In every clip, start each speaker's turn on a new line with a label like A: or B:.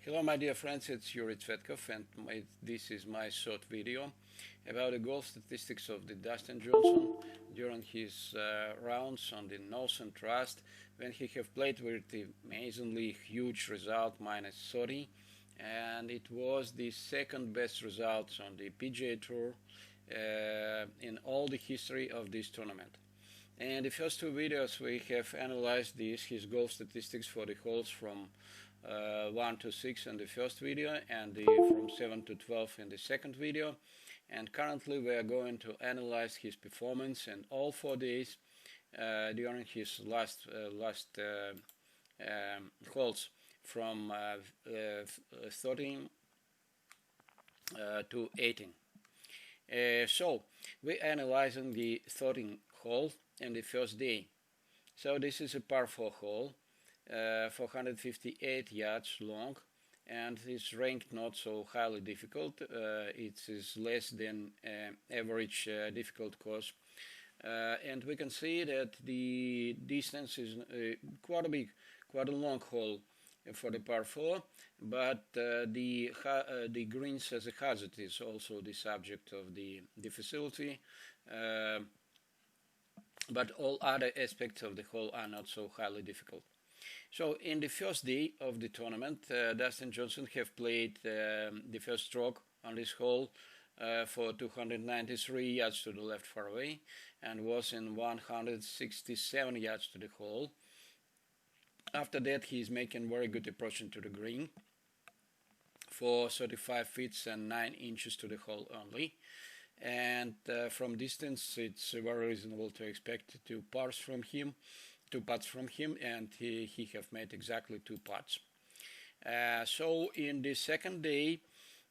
A: Hello my dear friends, it's Yuri Tsvetkov and this is my short video about the golf statistics of the Dustin Johnson during his rounds on the Northern Trust when he have played with the amazingly huge result -30, and it was the second best result on the PGA Tour in all the history of this tournament. And the first two videos we have analyzed his golf statistics for the holes from 1 to 6 in the first video and from 7 to 12 in the second video, and currently we are going to analyze his performance in all 4 days during his last holes from 13 to 18. So we're analyzing the 13th hole in the first day. So this is a par 4 hole, 458 yards long, and it's ranked not so highly difficult. It is less than average difficult course, and we can see that the distance is quite a long hole for the par 4, but the greens as a hazard is also the subject of the facility. But all other aspects of the hole are not so highly difficult. So in the first day of the tournament, Dustin Johnson have played the first stroke on this hole for 293 yards to the left fairway and was in 167 yards to the hole. After that, he's making very good approach into the green for 35 feet and 9 inches to the hole only. And from distance, it's very reasonable to expect two putts from him, and he have made exactly 2 putts. So in the second day,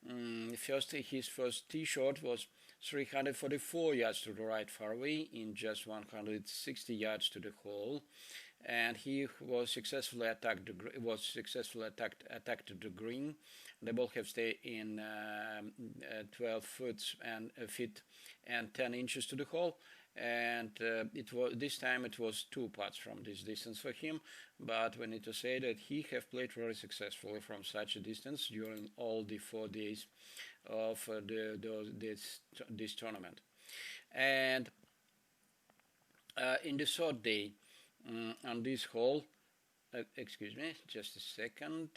A: his first tee shot was 344 yards to the right fairway in just 160 yards to the hole, and he was successfully attacked to the green. The ball have stayed in 12 feet and 10 inches to the hole, and this time it was 2 putts from this distance for him. But we need to say that he have played very successfully from such a distance during all the 4 days of this tournament. And in the third day on this hole, excuse me, just a second.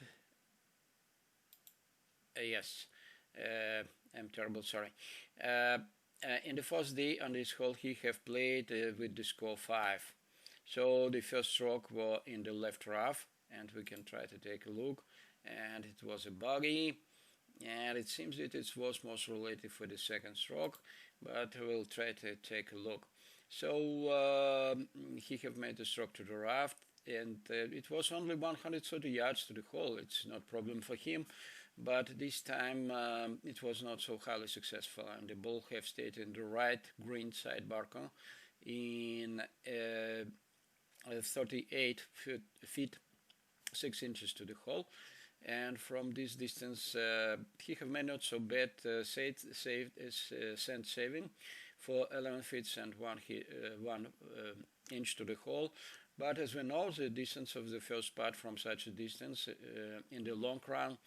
A: Yes, I'm terrible, sorry. In the first day on this hole, he have played with the score 5. So the first stroke was in the left rough, and we can try to take a look. And it was a bogey, and it seems that it was most related for the second stroke, but we'll try to take a look. So he have made a stroke to the rough, and it was only 130 yards to the hole. It's not a problem for him. But this time it was not so highly successful, and the ball have stayed in the right green side bunker in 38 feet 6 inches to the hole. And from this distance, he have made not so bad sand saving for 11 feet and 1 inch to the hole. But as we know, the distance of the first putt from such a distance in the long run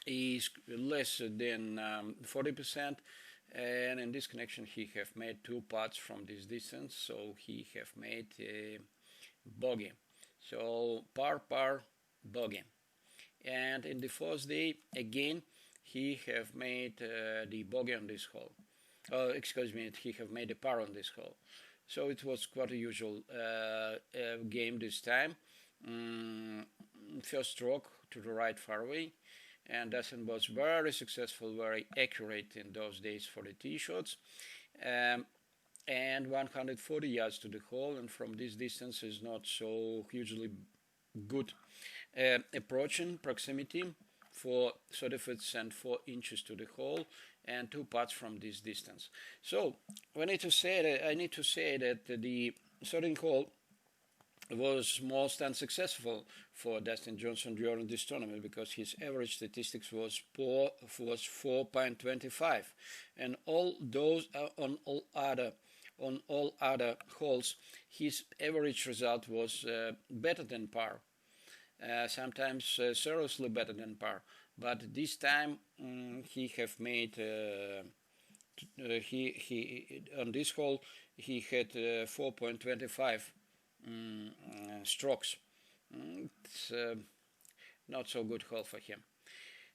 A: is less than 40%, and in this connection he have made 2 putts from this distance, so he have made a bogey. So par bogey. And in the first day again he have made the bogey on this hole. Excuse me, he have made a par on this hole. So it was quite a usual game this time. First stroke to the right fairway, and Dustin was very successful, very accurate in those days for the tee shots, and 140 yards to the hole, and from this distance is not so hugely good approaching proximity for 30 feet and 4 inches to the hole, and 2 putts from this distance. So I need to say that the 13th hole was most unsuccessful for Dustin Johnson during this tournament, because his average statistics was 4.25, and all those on all other holes his average result was better than par. sometimes seriously better than par. But this time he have made he on this hole he had 4.25 strokes. It's not so good hole for him.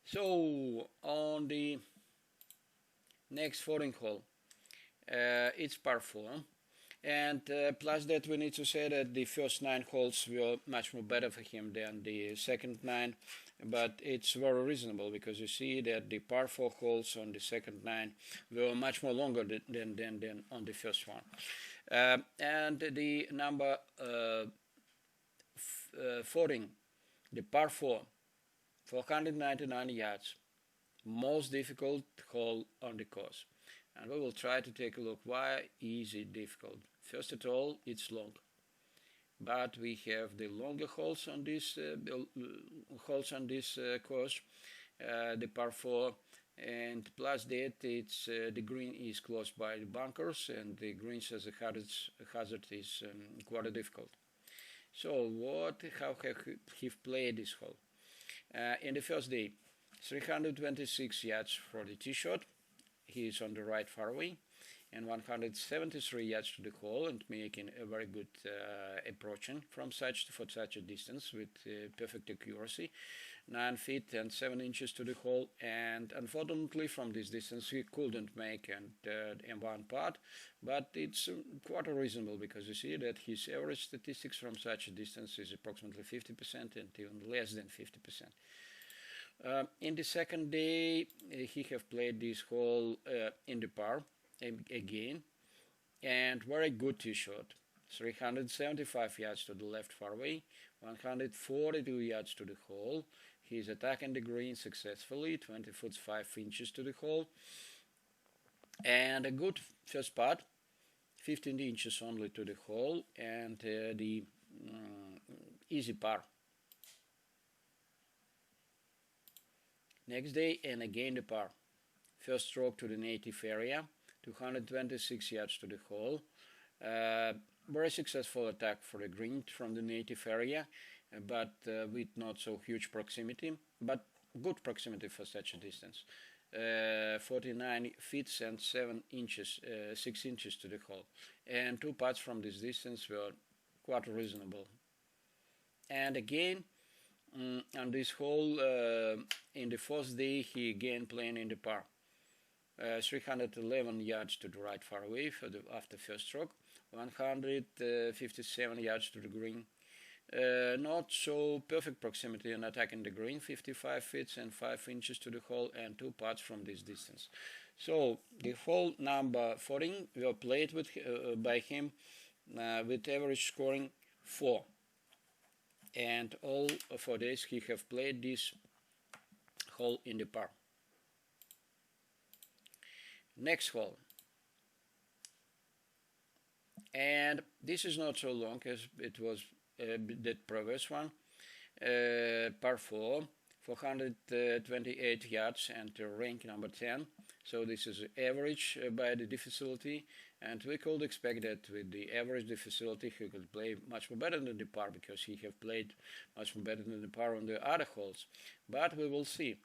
A: So on the next 14th hole, it's par 4. And plus that we need to say that the first 9 holes were much more better for him than the second 9, but it's very reasonable because you see that the par 4 holes on the second 9 were much more longer than on the first one. And the number 14, the par 4, 499 yards, most difficult hole on the course. And we will try to take a look. Why is it difficult? First of all, it's long, but we have the longer holes on this course, the par 4, and plus that it's the green is close by the bunkers, and the greens as a hazard is quite difficult. So how have he played this hole? In the first day, 326 yards for the tee shot. He is on the right fairway, and 173 yards to the hole, and making a very good approaching for such a distance with perfect accuracy, 9 feet and 7 inches to the hole. And unfortunately, from this distance, he couldn't make in one part, but it's quite reasonable because you see that his average statistics from such a distance is approximately 50% and even less than 50%. In the second day, he have played this hole in the par again, and very good tee shot. 375 yards to the left fairway, 142 yards to the hole. He is attacking the green successfully, 20 foot 5 inches to the hole, and a good first putt, 15 inches only to the hole, and the easy par. Next day, and again the par. First stroke to the native area, 226 yards to the hole. Very successful attack for the green from the native area, but with not so huge proximity, but good proximity for such a distance. 49 feet and 7 inches, 6 inches to the hole. And 2 putts from this distance were quite reasonable. And again, on this hole, in the first day, he again playing in the par. 311 yards to the right fairway after first stroke, 157 yards to the green. Not so perfect proximity and attacking the green, 55 feet and 5 inches to the hole, and 2 putts from this distance. So the hole number 14 were played by him with average scoring 4. And all 4 days he have played this hole in the par. Next hole, and this is not so long as it was the previous one. Par 4, 428 yards, and rank number 10. So this is average by the difficulty, and we could expect that with the average difficulty he could play much more better than the par, because he have played much more better than the par on the other holes. But we will see.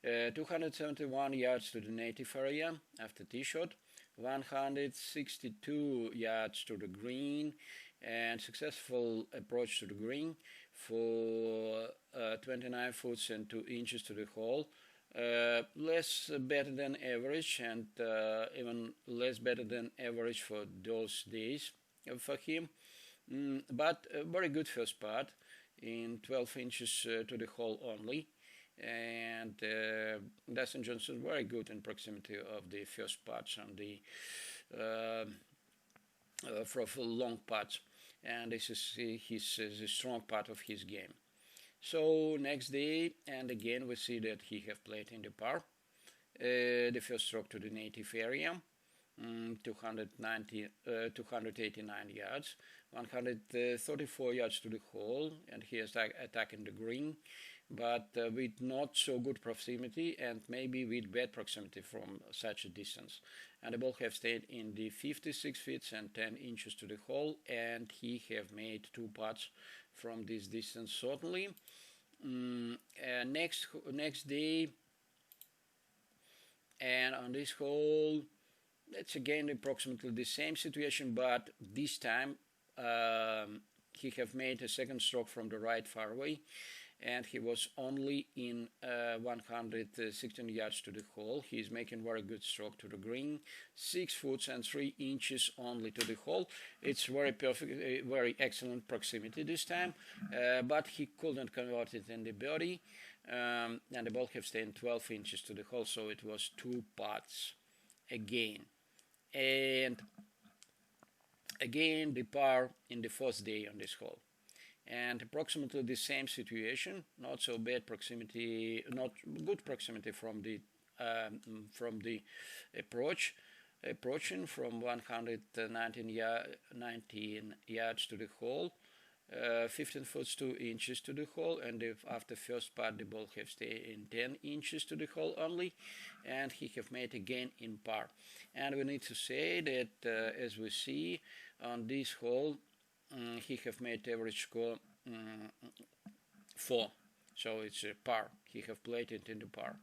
A: 271 yards to the native area after tee shot, 162 yards to the green, and successful approach to the green for 29 foot and 2 inches to the hole. Less better than average, and even less better than average for those days for him, but a very good first putt in 12 inches to the hole only. And Dustin Johnson very good in proximity of the first putts on the for long putts, and this is the strong part of his game. So next day, and again we see that he have played in the par. The first stroke to the native area, 289 yards, 134 yards to the hole, and he is attacking the green, but with not so good proximity, and maybe with bad proximity from such a distance. And the ball have stayed in the 56 feet and 10 inches to the hole, and he have made 2 putts from this distance certainly. next day, and on this hole, it's again approximately the same situation, but this time he have made a second stroke from the right fairway, and he was only in 116 yards to the hole. He is making very good stroke to the green, 6 foot and 3 inches only to the hole. It's very perfect, very excellent proximity this time, but he couldn't convert it in the birdie, and the ball have stayed 12 inches to the hole, so it was 2 putts again. And again the par in the first day on this hole, and approximately the same situation, not so bad proximity, not good proximity from the approaching from 119 yards to the hole, 15 foot 2 inches to the hole, and after first part the ball have stayed in 10 inches to the hole only, and he have made again in par. And we need to say that as we see on this hole, he have made average score 4, so it's a par. He have played it in the par.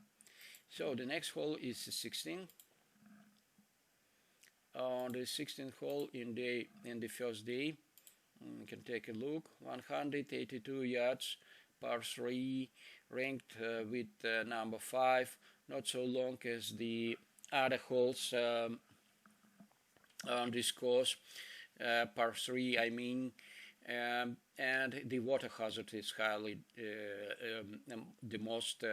A: So the next hole is 16. On the 16th hole in the first day, you can take a look. 182 yards, par 3, ranked with number 5. Not so long as the other holes on this course. Par 3, I mean, and the water hazard is highly the most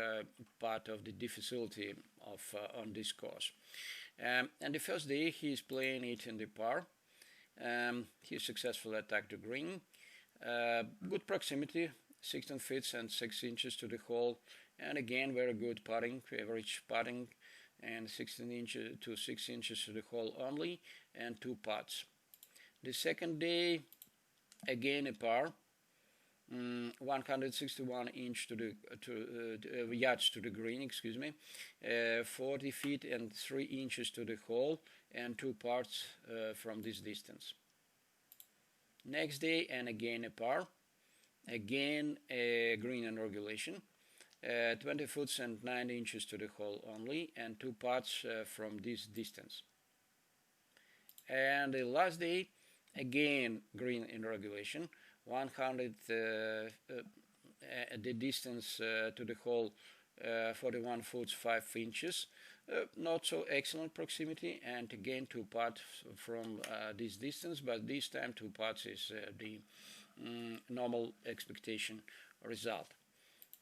A: part of the difficulty of on this course. And the first day he is playing it in the par. He successfully attacked the green. Good proximity, 16 feet and 6 inches to the hole, and again very good putting, average putting, and 16 inches to 6 inches to the hole only, and 2 putts. The second day, again a par, 161 yards to the green, excuse me, 40 feet and 3 inches to the hole, and 2 putts from this distance. Next day, and again a par, again a green and regulation, 20 foot and 9 inches to the hole only, and 2 putts from this distance. And the last day, again green in regulation, 100 the distance to the hole, 41 foot 5 inches, not so excellent proximity, and again 2 putts from this distance, but this time 2 putts is the normal expectation result.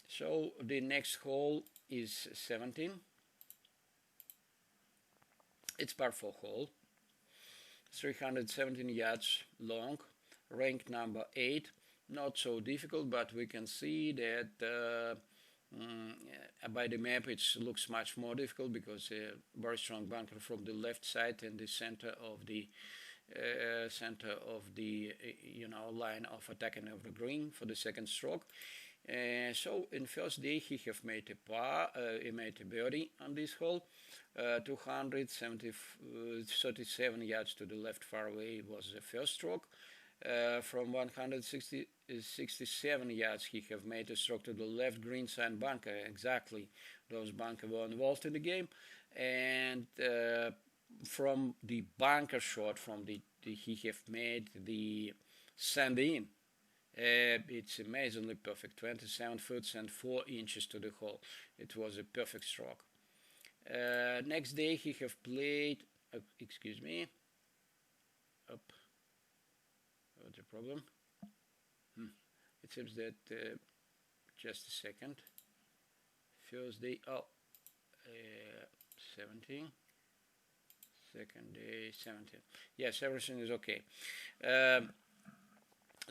A: So the next hole is 17. It's par 4 hole, 317 yards long, ranked number 8. Not so difficult, but we can see that by the map it looks much more difficult, because a very strong bunker from the left side and the center of the line of attacking of the green for the second stroke. So in first day he have made a par, he made a birdie on this hole. 237 yards to the left fairway was the first stroke. From 167 yards he have made a stroke to the left green side bunker. Exactly, those bunkers were involved in the game. And from the bunker shot, from he have made the sand in. It's amazingly perfect, 27 foot and 4 inches to the hole. It was a perfect stroke. Next day he have played, excuse me, up. What's the problem? It seems that, just a second, first day, 17, second day, 17. Yes, everything is okay.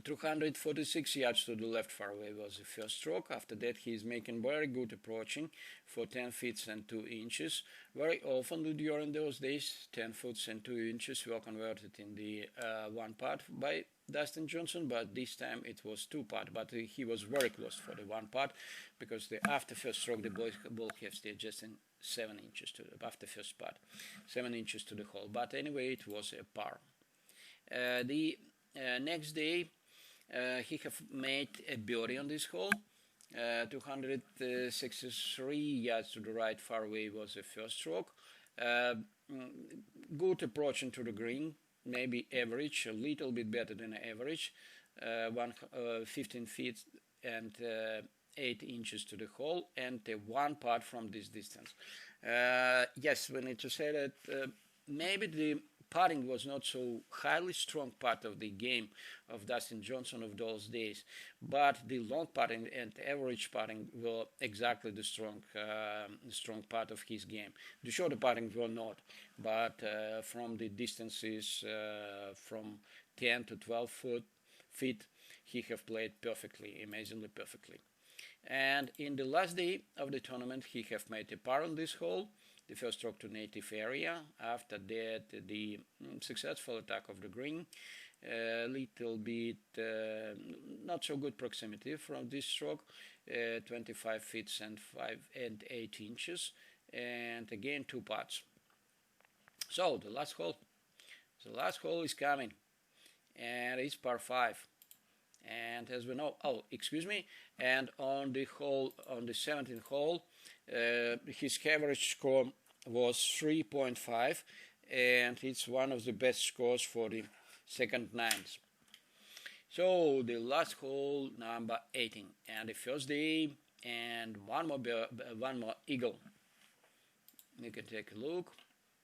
A: 246 yards to the left fairway was the first stroke. After that he is making very good approaching for 10 feet and 2 inches. Very often during those days 10 foot and 2 inches were converted in the 1 putt by Dustin Johnson, but this time it was 2 putt, but he was very close for the 1 putt, because after first stroke the ball have stayed just in 7 inches to after first putt, 7 inches to the hole, but anyway it was a par. The next day he have made a birdie on this hole, 263 yards to the right fairway was the first stroke. Good approach into the green, maybe average, a little bit better than average. 15 feet and 8 inches to the hole, and one putt from this distance. Yes, we need to say that maybe the putting was not so highly strong part of the game of Dustin Johnson of those days, but the long putting and average putting were exactly the strong part of his game. The shorter putting were not, but from the distances from 10 to 12 feet, he have played perfectly, amazingly perfectly. And in the last day of the tournament, he have made a par on this hole, the first stroke to native area. After that, the successful attack of the green, a little bit not so good proximity from this stroke, 25 feet and 5 and 8 inches, and again 2 putts. So the last hole is coming, and it's par 5. And as we know, and on the 17th hole, his average score was 3.5, and it's one of the best scores for the second nines. So the last hole, number 18, and the first day, and one more eagle. You can take a look.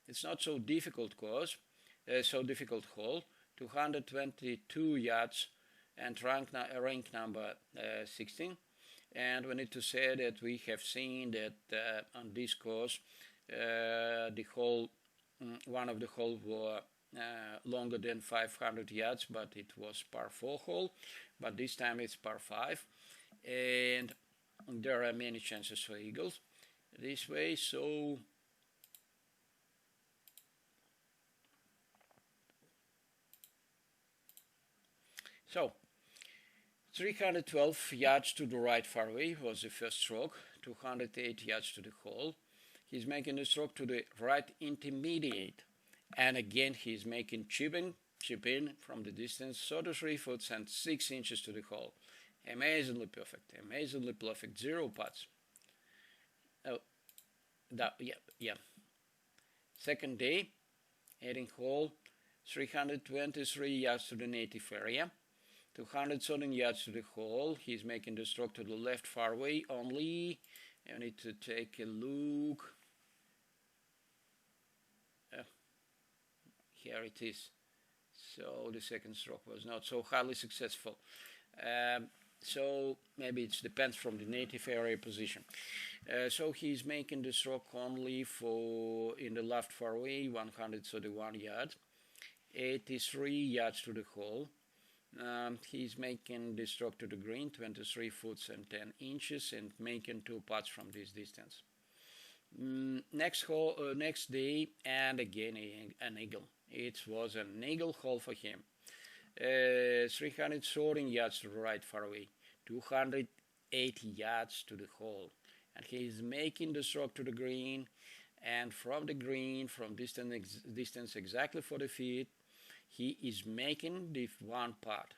A: It's not so difficult hole, 222 yards, and rank number 16. And we need to say that we have seen that on this course, one of the holes were longer than 500 yards, but it was par 4 hole. But this time it's par 5, and there are many chances for eagles this way. So 312 yards to the right fairway was the first stroke, 208 yards to the hole. He's making the stroke to the right intermediate, and again he's making chip in from the distance, 33 foot and 6 inches to the hole. Amazingly perfect, 0 putts. Oh, yeah. Second day, 18th hole, 323 yards to the native area. 213 yards to the hole. He's making the stroke to the left fairway only. I need to take a look. Here it is. So the second stroke was not so highly successful. So maybe it depends from the native area position. So he's making the stroke only for in the left fairway, 131 yards, 83 yards to the hole. He's making the stroke to the green, 23 foot and 10 inches, and making 2 putts from this distance. Next day, and again an eagle. It was an eagle hole for him. 313 yards to the right fairway, 280 yards to the hole, and he's making the stroke to the green, and from the green, from distance exactly 40 feet. He is making the 1 putt.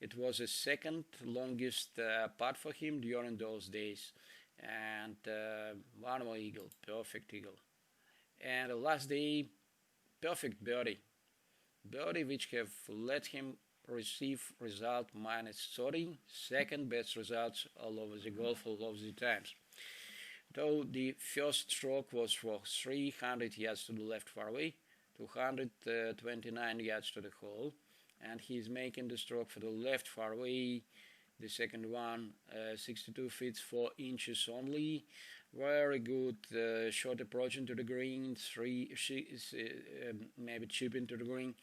A: It was the second longest putt for him during those days. And one more eagle, perfect eagle. And the last day, perfect birdie. Birdie which have let him receive result -30, second best results all over the golf all of the times. Though the first stroke was for 300 yards to the left fairway, 229 yards to the hole, and he's making the stroke for the left fairway, the second one, 62 feet 4 inches only. Very good short approach into the green, maybe chip into the green,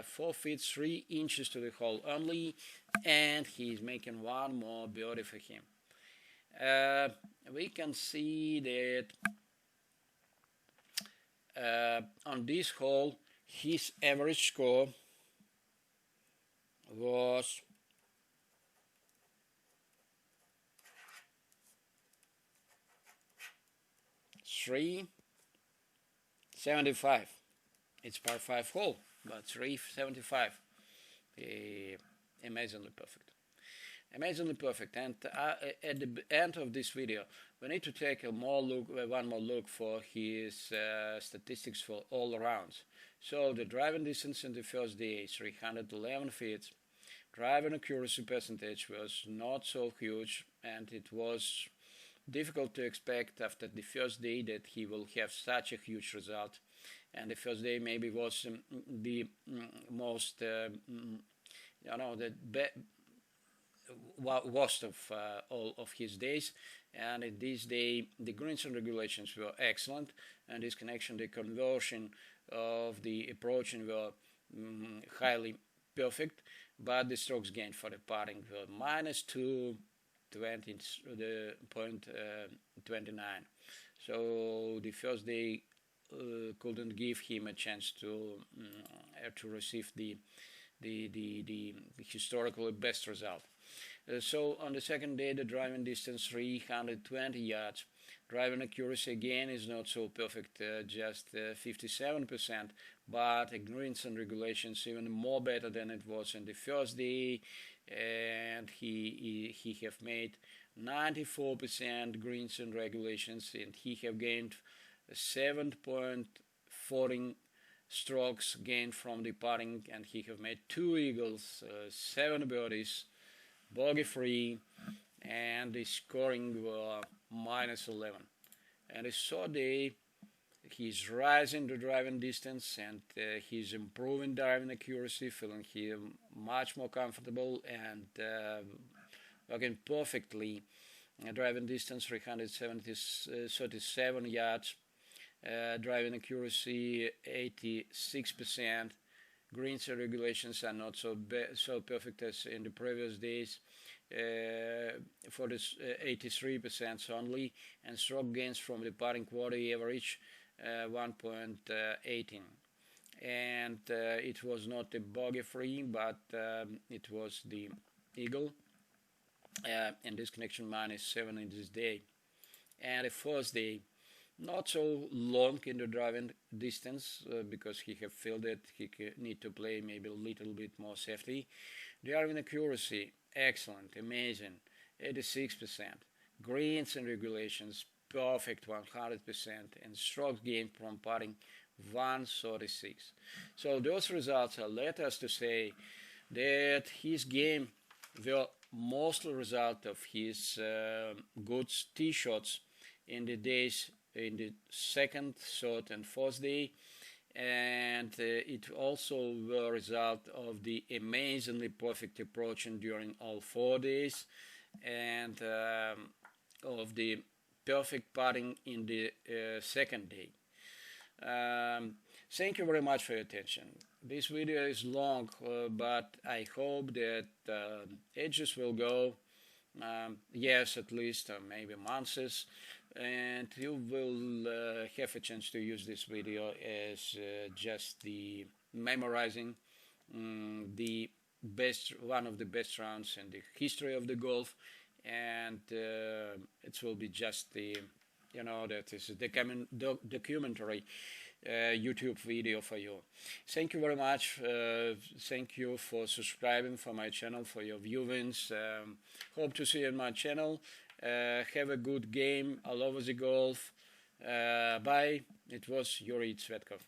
A: 4 feet 3 inches to the hole only, and he's making one more birdie for him. We can see that on this hole, his average score was 375. It's par 5 hole, but 375. Amazingly perfect. amazingly perfect. And at the end of this video, we need to take a more look, one more look for his statistics for all rounds. So the driving distance in the first day is 311 feet. Driving accuracy percentage was not so huge, and it was difficult to expect after the first day that he will have such a huge result. And the first day maybe was the most, the worst of all of his days. And in this day, the greens and regulations were excellent, and this connection, the conversion of the approaching were highly perfect, but the strokes gained for the putting were -2.29. So the first day couldn't give him a chance to receive the historically best result. So on the second day, the driving distance 320 yards. Driving accuracy again is not so perfect, just 57%, but greens and regulations even more better than it was in the first day, and he have made 94% greens and regulations, and he have gained 7.14 strokes gained from the putting, and he have made 2 eagles, 7 birdies, bogey free, and the scoring were -11. And the third day, he's rising the driving distance, and he's improving driving accuracy, feeling him much more comfortable and working perfectly. Driving distance 337 yards, driving accuracy 86%. Greens and regulations are not so perfect as in the previous days, for this 83% only, and stroke gains from the putting quarter average 1.18. And it was not a bogey free, but it was the eagle, and this connection -7 in this day. And the first day, not so long in the driving distance, because he have felt that he need to play maybe a little bit more safety. Driving accuracy, excellent, amazing, 86%. Greens and regulations, perfect, 100%. And strokes gained from putting, 136. So those results led us to say that his game were mostly result of his good tee shots in the days in the second, third, and fourth day, and it also were a result of the amazingly perfect approaching during all 4 days, and of the perfect putting in the second day. Thank you very much for your attention. This video is long, but I hope that ages will go, yes, at least maybe months, and you will have a chance to use this video as just the memorizing the one of the best rounds in the history of the golf, and it will be just the, that is a documentary YouTube video for you. Thank you very much. Thank you for subscribing for my channel, for your viewings. Hope to see you on my channel. Have a good game all over the golf. Bye. It was Yuri Tsvetkov.